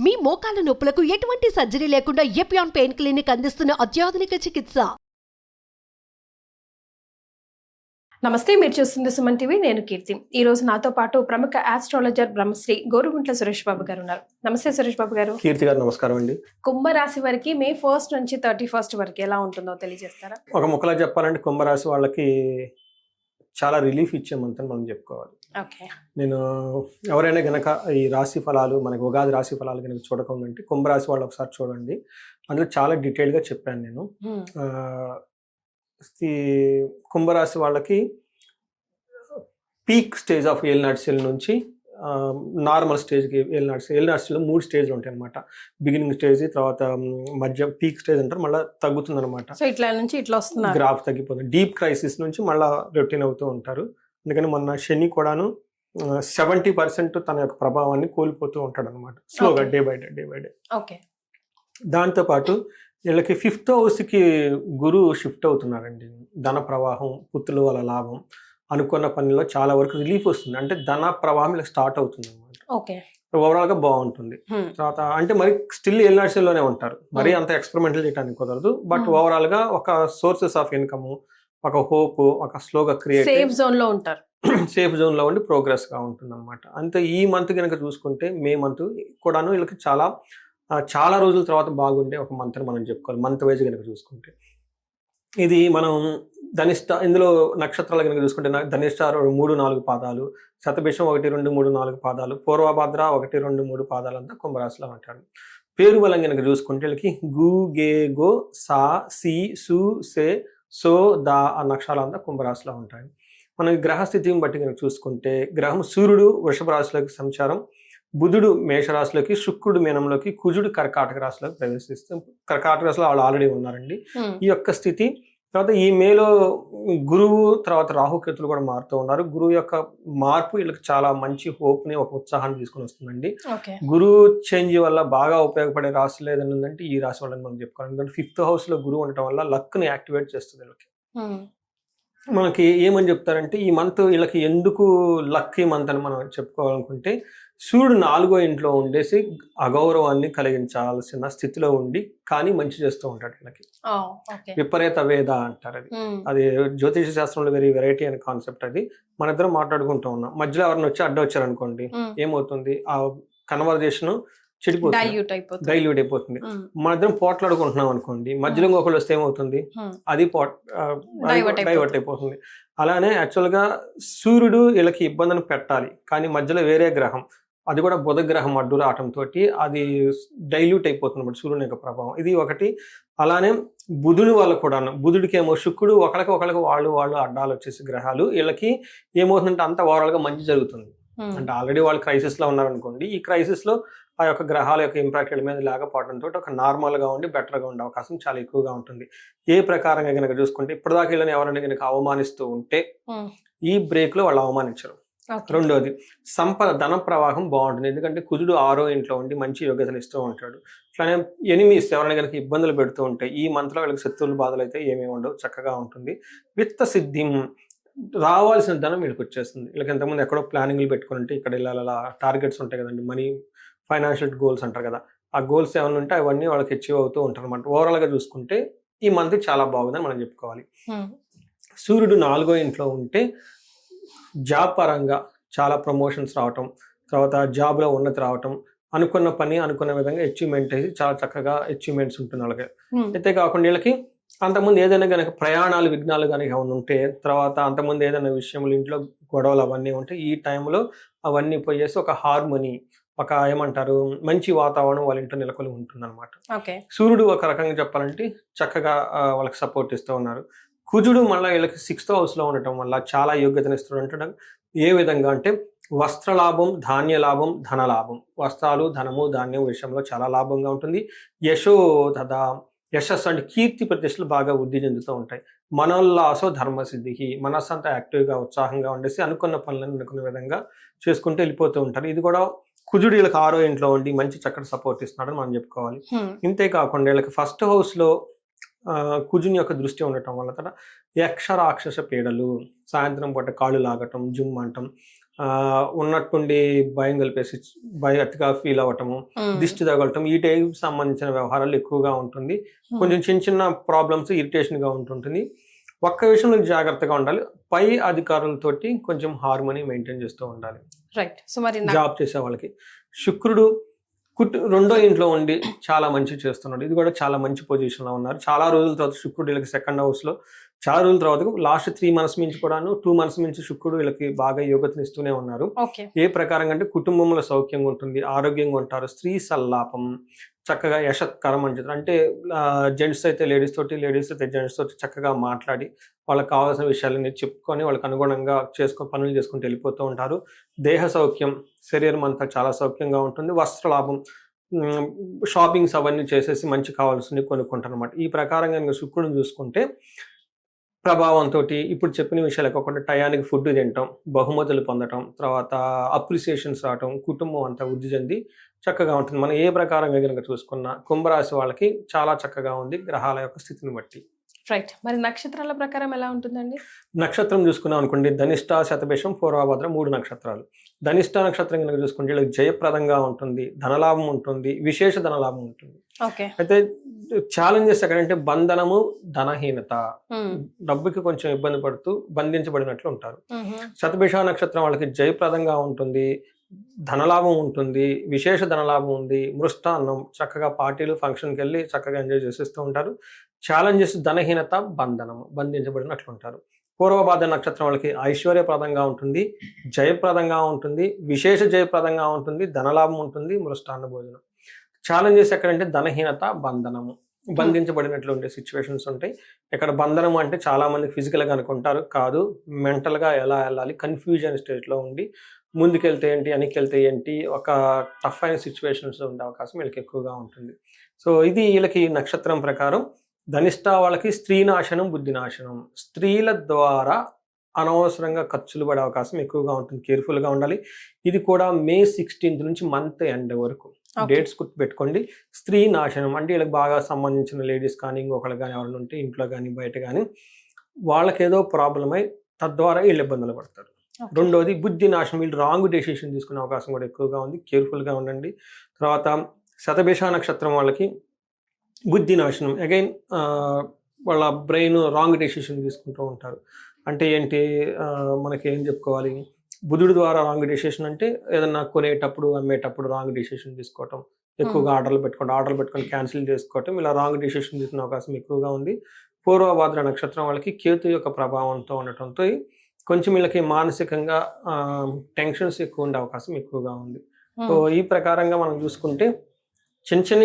మీ మోకాల నొప్పులకు ఎటువంటి సర్జరీ లేకుండా ఎపియాన్ పెయిన్ క్లినిక్ అందిస్తున్న అత్యాధునిక చికిత్స. నమస్తే, మీరు చూస్తుంది సుమన్ టీవీ. నేను కీర్తి. ఈ రోజు నాతో పాటు ప్రముఖ ఆస్ట్రాలజర్ బ్రహ్మశ్రీ గోరుగుంట్ల సురేష్ బాబు గారు ఉన్నారు. నమస్తే సురేష్ బాబు గారు. కీర్తి గారు నమస్కారం అండి. కుంభరాశి వారికి మే 1 నుంచి 31 వరకు ఎలా ఉంటుందో తెలియజేస్తారా? ఒక ముక్కలా చెప్పాలంటే కుంభరాశి వాళ్ళకి చాలా రిలీఫ్ ఇచ్చే మంత్ అని మనం చెప్పుకోవాలి. ఓకే, నేను ఎవరైనా గనక ఈ రాశి ఫలాలు మనకి ఉగాది రాశి ఫలాలు కనుక చూడకుండా కుంభరాశి వాళ్ళు ఒకసారి చూడండి. అందులో చాలా డీటెయిల్గా చెప్పాను నేను. ఈ కుంభరాశి వాళ్ళకి పీక్ స్టేజ్ ఆఫ్ ఏలినాటి నుంచి నార్మల్ స్టేజ్కి ఏలినాటి 3 స్టేజ్లు ఉంటాయి అనమాట. బిగినింగ్ స్టేజ్, తర్వాత మధ్య పీక్ స్టేజ్ అంటారు, మళ్ళీ తగ్గుతుంది అనమాట. సో ఇట్లా నుంచి ఇట్లా వస్తుంది, గ్రాఫ్ తగ్గిపోతుంది. డీప్ క్రైసిస్ నుంచి మళ్ళీ రొటీన్ అవుతూ ఉంటారు. అందుకని మొన్న శని కూడాను 70% తన యొక్క ప్రభావాన్ని కోల్పోతూ ఉంటాడు అనమాట, స్లోగా డే బై డే. ఓకే, దాంతోపాటు వీళ్ళకి 5th హౌస్కి గురువు షిఫ్ట్ అవుతున్నారండి. ధన ప్రవాహం, పుత్రుల వల్ల లాభం, అనుకున్న పనిలో చాలా వరకు రిలీఫ్ వస్తుంది. అంటే ధన ప్రవాహం ఇలా స్టార్ట్ అవుతుంది అనమాట. ఓకే, ఓవరాల్ గా బాగుంటుంది. తర్వాత అంటే మరి స్టిల్ ఏలినాటిలోనే ఉంటారు, మరి అంత ఎక్స్పెరిమెంటల్ చేయడానికి కుదరదు. బట్ ఓవరాల్ గా ఒక సోర్సెస్ ఆఫ్ ఇన్కమ్, ఒక హోప్, ఒక స్లోగా క్రియేట్ సేఫ్ జోన్ లో ఉంటారు. సేఫ్ జోన్ లో ఉండి ప్రోగ్రెస్ గా ఉంటుంది అనమాట. అంతే ఈ మంత్ కనుక చూసుకుంటే మే మంత్ కూడాను వీళ్ళకి చాలా రోజుల తర్వాత బాగుండే ఒక మంత్ అని మనం చెప్పుకోవాలి. మంత్ వైజ్ కనుక చూసుకుంటే ఇది మనం ధనిష్ట, ఇందులో నక్షత్రాలు కనుక చూసుకుంటే ధనిష్ట 3-4 పాదాలు, శతభిషం 1-2-3-4 పాదాలు, పూర్వభద్ర 1-2-3 పాదాలు అంతా కుంభరాశిలో ఉంటాడు. పేరు బలం కనుక చూసుకుంటే వీళ్ళకి గు, గే, గో, సా, సి, సు, సే, సో, దా ఆ నక్షత్రాలు అంతా కుంభరాశిలో ఉంటాయి. మనం గ్రహస్థితిని బట్టి కనుక చూసుకుంటే గ్రహం సూర్యుడు వృషభ రాశిలోకి సంచారం, బుధుడు మేషరాశిలోకి, శుక్రుడు మీనంలోకి, కుజుడు కర్కాటక రాశిలోకి ప్రవేశిస్తే కర్కాటక రాశిలో వాళ్ళు ఆల్రెడీ ఉన్నారండి. ఈ యొక్క స్థితి తర్వాత ఈ మేలో గురువు తర్వాత రాహుకేతులు కూడా మారుతూ ఉన్నారు. గురువు యొక్క మార్పు వీళ్ళకి చాలా మంచి హోప్ ని, ఒక ఉత్సాహాన్ని తీసుకుని వస్తుందండి. గురువు చేంజ్ వల్ల బాగా ఉపయోగపడే రాశి ఏదైనా ఉందంటే ఈ రాశి వాళ్ళని మనం చెప్పుకోవాలి. ఎందుకంటే 5th హౌస్ లో గురువు ఉండటం వల్ల లక్ ని యాక్టివేట్ చేస్తుంది వీళ్ళకి. మనకి ఏమని చెప్తారంటే ఈ మంత్ వీళ్ళకి ఎందుకు లక్కీ మంత్ అని మనం చెప్పుకోవాలనుకుంటే, సూర్యుడు 4వ ఇంట్లో ఉండేసి అగౌరవాన్ని కలిగించాల్సిన స్థితిలో ఉండి కానీ మంచి చేస్తూ ఉంటాడు వీళ్ళకి. విపరీత వేద అంటారు అది. అది జ్యోతిష శాస్త్రంలో వెరైటీ అనే కాన్సెప్ట్. అది మన ఇద్దరం మాట్లాడుకుంటూ ఉన్నాం. మధ్యలో ఎవరిని వచ్చి అడ్డు వచ్చారనుకోండి, ఏమవుతుంది, ఆ కన్వర్జేషన్ చెడిపోతుంది, డైల్యూట్ అయిపోతుంది. మన ఇద్దరం పోట్లాడుకుంటున్నాం అనుకోండి, మధ్యలో ఇంకొకళ్ళు వస్తే ఏమవుతుంది, అది డైవర్ట్ అయిపోతుంది. అలానే యాక్చువల్ గా సూర్యుడు వీళ్ళకి ఇబ్బందిని పెట్టాలి, కానీ మధ్యలో వేరే గ్రహం, అది కూడా బుధ గ్రహం అడ్డు రావటంతో అది డైల్యూట్ అయిపోతుంది అన్నమాట సూర్యుని యొక్క ప్రభావం. ఇది ఒకటి. అలానే బుధుని వల్ల కూడా, బుధుడికి ఏమో శుక్రుడు ఒకరికి వాళ్ళు అడ్డాలు వచ్చేసి గ్రహాలు, వీళ్ళకి ఏమవుతుందంటే అంత ఓవరాల్ గా మంచి జరుగుతుంది. అంటే ఆల్రెడీ వాళ్ళు క్రైసిస్ లో ఉన్నారనుకోండి, ఈ క్రైసిస్ లో ఆ యొక్క గ్రహాల యొక్క ఇంపాక్ట్ వీళ్ళ మీద లేకపోవడంతో ఒక నార్మల్ గా ఉండి బెటర్ గా ఉండే అవకాశం చాలా ఎక్కువగా ఉంటుంది. ఏ ప్రకారంగా కనుక చూసుకుంటే ఇప్పటిదాకా వీళ్ళని ఎవరైనా కనుక అవమానిస్తూ ఉంటే ఈ బ్రేక్ లో వాళ్ళు అవమానించరు. రెండోది, సంపద, ధన ప్రవాహం బాగుంటుంది. ఎందుకంటే కుజుడు 6వ ఇంట్లో ఉండి మంచి యోగ్యతను ఇస్తూ ఉంటాడు. అట్లానే ఎనిమీస్ ఎవరైనా కనుక ఇబ్బందులు పెడుతూ ఉంటాయి, ఈ మంత్ లో వీళ్ళకి శత్రువులు బాధలు అయితే ఏమేమి ఉండవు, చక్కగా ఉంటుంది. విత్త సిద్ధి, రావాల్సిన ధనం వీళ్ళకి వచ్చేస్తుంది. వీళ్ళకి ఎంతమంది ఎక్కడో ప్లానింగ్లు పెట్టుకుని ఉంటే ఇక్కడ ఇలా టార్గెట్స్ ఉంటాయి కదండి, మనీ, ఫైనాన్షియల్ గోల్స్ అంటారు కదా, ఆ గోల్స్ ఏమైనా ఉంటే అవన్నీ వాళ్ళకి అచీవ్ అవుతూ ఉంటారు అనమాట. ఓవరాల్ గా చూసుకుంటే ఈ మంత్ చాలా బాగుందని మనం చెప్పుకోవాలి. సూర్యుడు 4వ ఇంట్లో ఉంటే జాబ్ పరంగా చాలా ప్రమోషన్స్ రావటం, తర్వాత జాబ్లో ఉన్నతి రావటం, అనుకున్న పని అనుకున్న విధంగా అచీవ్మెంట్ అయ్యి చాలా చక్కగా అచీవ్మెంట్స్ ఉంటుంది వాళ్ళకి. అయితే కాకుండా వీళ్ళకి అంతకుముందు ఏదైనా కనుక ప్రయాణాలు, విఘ్నాలు కనుక ఏమైనా ఉంటే, తర్వాత అంతకుముందు ఏదైనా విషయంలో ఇంట్లో గొడవలు అవన్నీ ఉంటే ఈ టైంలో అవన్నీ పోయేసి ఒక హార్మోనీ, ఒక ఏమంటారు మంచి వాతావరణం వాళ్ళ ఇంట్లో నెలకొని ఉంటుంది అనమాట. సూర్యుడు ఒక రకంగా చెప్పాలంటే చక్కగా వాళ్ళకి సపోర్ట్ ఇస్తూ ఉన్నారు. కుజుడు మళ్ళీ వీళ్ళకి 6th హౌస్ లో ఉండటం వల్ల చాలా యోగ్యతను ఇస్తున్నాడు. అంటే ఏ విధంగా అంటే వస్త్రలాభం, ధాన్య లాభం, ధన లాభం, వస్త్రాలు, ధనము, ధాన్యం విషయంలో చాలా లాభంగా ఉంటుంది. యశస్సు అంటే కీర్తి ప్రతిష్టలు బాగా వృద్ధి చెందుతూ ఉంటాయి. మనోల్లాసో ధర్మసిద్ధికి, మనస్సు అంతా యాక్టివ్గా ఉత్సాహంగా ఉండేసి అనుకున్న పనులను అనుకున్న విధంగా చేసుకుంటూ వెళ్ళిపోతూ ఉంటారు. ఇది కూడా కుజుడు వీళ్ళకి 6వ ఇంట్లో ఉండి మంచి చక్కటి సపోర్ట్ ఇస్తున్నాడని మనం చెప్పుకోవాలి. ఇంతే కాకుండా వీళ్ళకి 1st హౌస్ లో కుజుని యొక్క దృష్టి ఉండటం వల్ల యక్ష రాక్షస పీడలు, సాయంత్రం పూట కాళ్ళు లాగటం, జుమ్ అంటం, ఉన్నట్టుండి భయం కలిపేసి అతిగా ఫీల్ అవ్వటము, దిష్టి తగలటం, ఈ టైప్ సంబంధించిన వ్యవహారాలు ఎక్కువగా ఉంటుంది. కొంచెం చిన్న చిన్న ప్రాబ్లమ్స్ ఇరిటేషన్గా ఉంటుంటుంది. ఒక్క విషయంలో జాగ్రత్తగా ఉండాలి, పై అధికారులతోటి కొంచెం హార్మోనీ మెయింటైన్ చేస్తూ ఉండాలి. రైట్. సో మరి జాబ్ చేసే వాళ్ళకి శుక్రుడు రెండో ఇంట్లో ఉండి చాలా మంచి చేస్తున్నాడు. ఇది కూడా చాలా మంచి పొజిషన్లో ఉన్నారు. చాలా రోజుల తర్వాత శుక్రుడు వీళ్ళకి సెకండ్ హౌస్లో చాలా రోజుల తర్వాత లాస్ట్ 3 months నుంచి కూడాను 2 months నుంచి శుక్రుడు వీళ్ళకి బాగా యోగతనిస్తూనే ఉన్నారు. ఏ ప్రకారంగా అంటే కుటుంబంలో సౌఖ్యంగా ఉంటుంది, ఆరోగ్యంగా ఉంటారు, స్త్రీ సల్లాపం, చక్కగా యశత్కరం అని చెప్తారు. అంటే జెంట్స్ అయితే లేడీస్ తోటి, లేడీస్ అయితే జెంట్స్ తోటి చక్కగా మాట్లాడి వాళ్ళకి కావాల్సిన విషయాలని చెప్పుకొని వాళ్ళకి అనుగుణంగా పనులు చేసుకుంటూ వెళ్ళిపోతూ ఉంటారు. దేహ సౌఖ్యం, శరీరం అంతా చాలా సౌఖ్యంగా ఉంటుంది. వస్త్రలాభం, షాపింగ్స్ అవన్నీ చేసేసి మంచి కావాల్సినవి కొనుక్కుంటారు అనమాట. ఈ ప్రకారంగా ఇంకా శుక్రుడిని చూసుకుంటే ప్రభావంతో ఇప్పుడు చెప్పిన విషయాలు కాకుండా టయానికి ఫుడ్ తినటం, బహుమతులు పొందటం, తర్వాత అప్రిసియేషన్స్ రావటం, కుటుంబం అంతా వృద్ధి చెంది చక్కగా ఉంటుంది. మనం ఏ ప్రకారంగా కనుక చూసుకున్నా కుంభరాశి వాళ్ళకి చాలా చక్కగా ఉంది గ్రహాల యొక్క స్థితిని బట్టి. రైట్. మరి నక్షత్రాల ప్రకారం ఎలా ఉంటుందండి? నక్షత్రం చూసుకున్నాం అనుకోండి, ధనిష్ట, శతభిషం, పూర్వభద్ర 3 నక్షత్రాలు. ధనిష్ట నక్షత్రం కనుక చూసుకుంటే వీళ్ళకి జయప్రదంగా ఉంటుంది, ధనలాభం ఉంటుంది, విశేష ధనలాభం ఉంటుంది. అయితే ఛాలెంజెస్ ఎక్కడంటే బంధనము, ధనహీనత, డబ్బుకి కొంచెం ఇబ్బంది పడుతూ బంధించబడినట్లు ఉంటారు. శతభిష నక్షత్రం వాళ్ళకి జయప్రదంగా ఉంటుంది, ధనలాభం ఉంటుంది, విశేష ధనలాభం ఉంది, మృష్టాన్నం, చక్కగా పార్టీలు ఫంక్షన్కి వెళ్ళి చక్కగా ఎంజాయ్ చేసేస్తూ ఉంటారు. ఛాలెంజెస్ ధనహీనత, బంధనము, బంధించబడినట్లు ఉంటారు. పూర్వభాద్ర నక్షత్రం వాళ్ళకి ఐశ్వర్యప్రదంగా ఉంటుంది, జయప్రదంగా ఉంటుంది, విశేష జయప్రదంగా ఉంటుంది, ధనలాభం ఉంటుంది, మృష్టాన్న భోజనం. ఛాలెంజెస్ ఎక్కడంటే ధనహీనత, బంధనము, బంధించబడినట్లు ఉండే సిచ్యువేషన్స్ ఉంటాయి. ఇక్కడ బంధనం అంటే చాలా మంది ఫిజికల్గా అనుకుంటారు, కాదు, మెంటల్గా ఎలా వెళ్ళాలి, కన్ఫ్యూజన్ స్టేజ్లో ఉండి ముందుకెళ్తే ఏంటి, వెనక్కి ఏంటి, ఒక టఫ్ అయిన సిచ్యువేషన్స్ ఉండే అవకాశం వీళ్ళకి ఎక్కువగా ఉంటుంది. సో ఇది వీళ్ళకి నక్షత్రం ప్రకారం. ధనిష్ట వాళ్ళకి స్త్రీ నాశనం, బుద్ధి నాశనం, స్త్రీల ద్వారా అనవసరంగా ఖర్చులు పడే అవకాశం ఎక్కువగా ఉంటుంది, కేర్ఫుల్గా ఉండాలి. ఇది కూడా May 16th నుంచి మంత్ ఎండ్ వరకు డేట్స్ గుర్తు పెట్టుకోండి. స్త్రీ నాశనం అంటే వీళ్ళకి బాగా సంబంధించిన లేడీస్ కానీ ఇంకొకళ్ళు కానీ ఎవరైనా ఉంటే ఇంట్లో కానీ బయట కానీ వాళ్ళకి ఏదో ప్రాబ్లం అయి తద్వారా వీళ్ళు ఇబ్బందులు పడతారు. రెండోది బుద్ధి నాశనం, వీళ్ళు రాంగ్ డెసిషన్ తీసుకునే అవకాశం కూడా ఎక్కువగా ఉంది, కేర్ఫుల్గా ఉండండి. తర్వాత శతభిష నక్షత్రం వాళ్ళకి బుద్ధి నాశనం, అగైన్ వాళ్ళ బ్రెయిన్ రాంగ్ డెసిషన్ తీసుకుంటూ ఉంటారు. అంటే ఏంటి, మనకి ఏం చెప్పుకోవాలి, బుధుడి ద్వారా రాంగ్ డెసిషన్ అంటే ఏదన్నా కొనేటప్పుడు అమ్మేటప్పుడు రాంగ్ డెసిషన్ తీసుకోవటం, ఎక్కువగా ఆర్డర్లు పెట్టుకొని క్యాన్సిల్ చేసుకోవటం, ఇలా రాంగ్ డెసిషన్ తీసుకునే అవకాశం ఎక్కువగా ఉంది. పూర్వభాద్ర నక్షత్రం వాళ్ళకి కేతు యొక్క ప్రభావంతో ఉండటంతో కొంచెం వీళ్ళకి మానసికంగా టెన్షన్స్ ఎక్కువ ఉండే అవకాశం ఎక్కువగా ఉంది. సో ఈ ప్రకారంగా మనం చూసుకుంటే చిన్న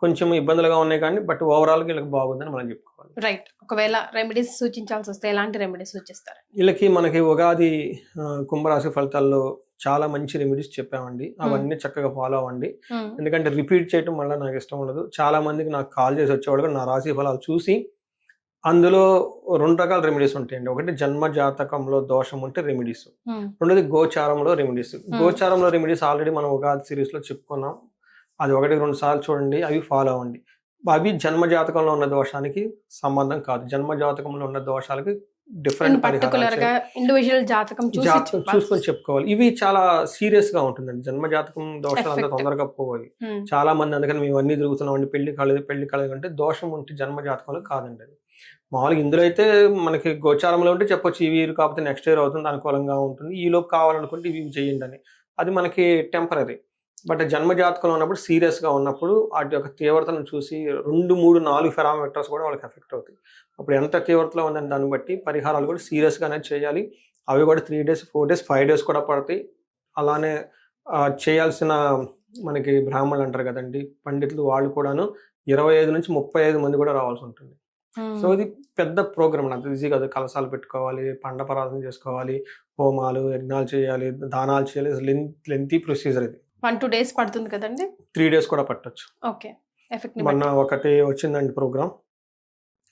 కొంచెం ఇబ్బందులుగా ఉన్నాయి కానీ బట్ ఓవరాల్గా వీళ్ళకి బాగుందని మనం చెప్పుకోవాలి. రైట్. ఒకవేళ రెమెడీస్ సూచించాల్సి వస్తే ఎలాంటి రెమెడీస్ సూచిస్తారు? వీళ్ళకి మనకి ఉగాది కుంభరాశి ఫలితాల్లో చాలా మంచి రెమెడీస్ చెప్పామండి, అవన్నీ చక్కగా ఫాలో అవ్వండి. ఎందుకంటే రిపీట్ చేయడం వల్ల నాకు ఇష్టం ఉండదు. చాలా మందికి నాకు కాల్ చేసి వచ్చేవాళ్ళు నా రాశి ఫలాలు చూసి అందులో 2 రకాల రెమెడీస్ ఉంటాయండి. ఒకటి జన్మ జాతకంలో దోషం ఉంటే రెమెడీస్, రెండోది గోచారంలో రెమెడీస్. గోచారంలో రెమెడీస్ ఆల్రెడీ మనం ఉగాది సిరీస్ లో చెప్పుకున్నాం, అది 1-2 సార్లు చూడండి, అవి ఫాలో అవ్వండి. అవి జన్మ జాతకంలో ఉన్న దోషానికి సంబంధం కాదు, జన్మ జాతకంలో ఉన్న దోషాలకి డిఫరెంట్ చూసుకొని చెప్పుకోవాలి. ఇవి చాలా సీరియస్ గా ఉంటుందండి, జన్మ జాతకం దోషాలు అంతా తొందరగా పోవాలి. చాలా మంది అందుకని మేము అన్ని తిరుగుతున్నాం, పెళ్లి కాలేదు అంటే దోషం ఉంటే జన్మ జాతకంలో కాదండి. అది మామూలుగా ఇందులో అయితే మనకి గోచారంలో ఉంటే చెప్పొచ్చు ఇవి కాకపోతే నెక్స్ట్ ఇయర్ అవుతుంది, అనుకూలంగా ఉంటుంది, ఈలోపు కావాలనుకుంటే ఇవి చేయండి అని. అది మనకి టెంపరీ. బట్ జన్మ జాతకంలో ఉన్నప్పుడు సీరియస్గా ఉన్నప్పుడు వాటి యొక్క తీవ్రతను చూసి 2, 3, 4 పారామీటర్స్ కూడా వాళ్ళకి ఎఫెక్ట్ అవుతాయి. అప్పుడు ఎంత తీవ్రతలో ఉందని దాన్ని బట్టి పరిహారాలు కూడా సీరియస్గానే చేయాలి. అవి కూడా 3 days, 4 days, 5 days కూడా పడతాయి. అలానే చేయాల్సిన మనకి బ్రాహ్మణులు అంటారు కదండి, పండితులు, వాళ్ళు కూడాను 25 నుంచి 35 మంది కూడా రావాల్సి ఉంటుంది. సో ఇది పెద్ద ప్రోగ్రామ్, అంత ఈజీ కాదు. కలశాలు పెట్టుకోవాలి, పండపరాధన చేసుకోవాలి, హోమాలు యజ్ఞాలు చేయాలి, దానాలు చేయాలి, లెంతీ ప్రొసీజర్. ఇది 1-2 days పడుతుంది కదండి, 3 days కూడా పట్టొచ్చు. ఓకే. మొన్న ఒకటి వచ్చిందండి ప్రోగ్రామ్,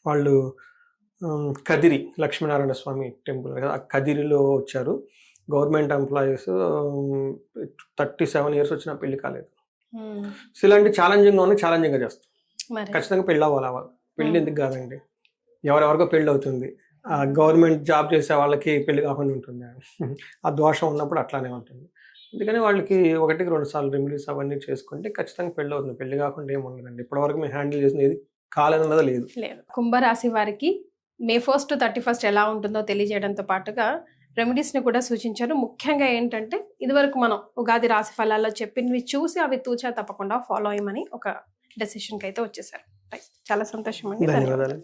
వాళ్ళు కదిరి లక్ష్మీనారాయణ స్వామి టెంపుల్ కదా, కదిరిలో వచ్చారు. గవర్నమెంట్ ఎంప్లాయీస్ 37 years వచ్చినా పెళ్లి కాలేదు. సో ఇలాంటి ఛాలెంజింగ్గా చేస్తాం, ఖచ్చితంగా పెళ్ళి అవ్వాలి. పెళ్ళి ఎందుకు కాదండి, ఎవరెవరికో పెళ్ళి అవుతుంది, గవర్నమెంట్ జాబ్ చేసే వాళ్ళకి పెళ్లి కాకుండా ఉంటుంది. ఆ దోషం ఉన్నప్పుడు అట్లానే ఉంటుంది. అందుకని వాళ్ళకి 1-2 సార్లు రెమెడీస్ అవన్నీ చేసుకుంటే ఖచ్చితంగా పెళ్ళి అవుతుంది. పెళ్లి కాకుండా ఏమి ఉండదండి. ఇప్పటివరకు మేము హ్యాండిల్ చేసిన ఏది కాలేదన్నది లేదు. లేదు. కుంభరాశి వారికి మే 1 to 31 ఎలా ఉంటుందో తెలియజేయడంతో పాటుగా రెమెడీస్ ని కూడా సూచించారు. ముఖ్యంగా ఏంటంటే ఇదివరకు మనం ఉగాది రాశి ఫలాల్లో చెప్పినవి చూసి అవి తూచా తప్పకుండా ఫాలో అయ్యమని ఒక డెసిషన్ కి అయితే వచ్చేసారు. రైట్. చాలా సంతోషం అండి. ధన్యవాదాలు.